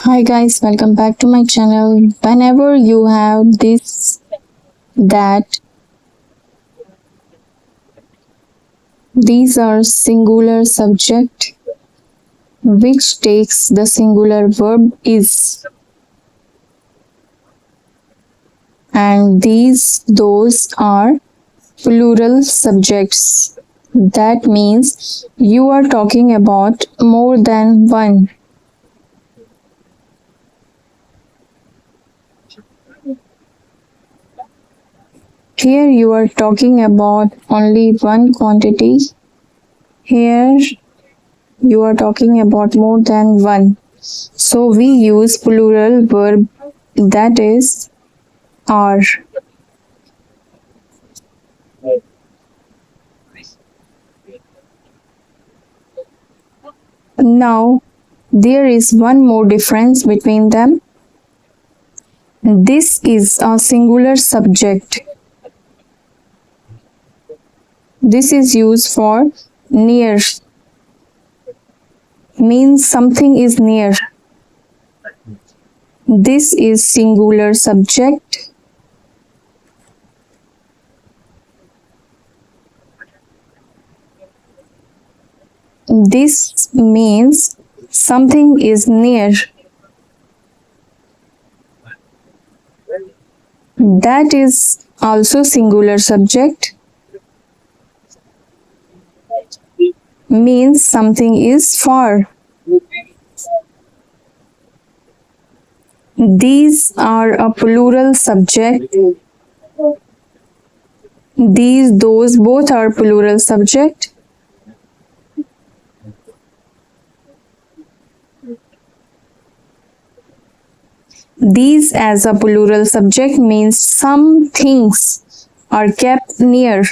Hi guys, welcome back to my channel. Whenever you have this, that, these are singular subject which takes the singular verb is, and those are plural subjects. That means you are talking about more than one. Here you are talking about only one quantity. Here you are talking about more than one. So we use plural verb, that is are. Now there is one more difference between them. This is a singular subject. This is used for near, means something is near. This is singular subject. This means something is near. That is also singular subject, means something is far. These are a plural subject. Those, both are plural subject. These as a plural subject means some things are kept near.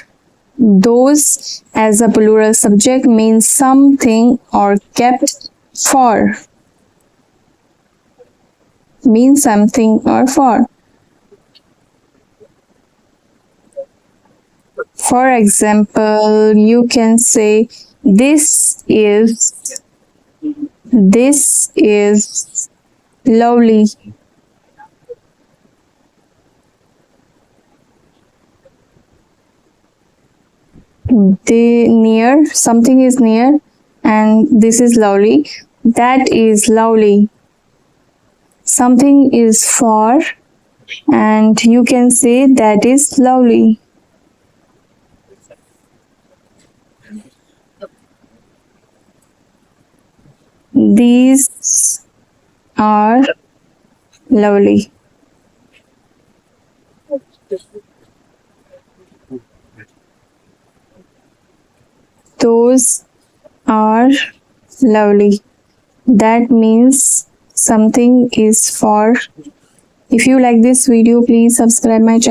Those as a plural subject means something are kept far. Means something or far. For example, you can say this is lovely. Near, something is near, and this is lovely. That is lovely. Something is far, and you can say that is lovely. These are lovely. Those are lovely. That means something is far. If you like this video, please subscribe my channel.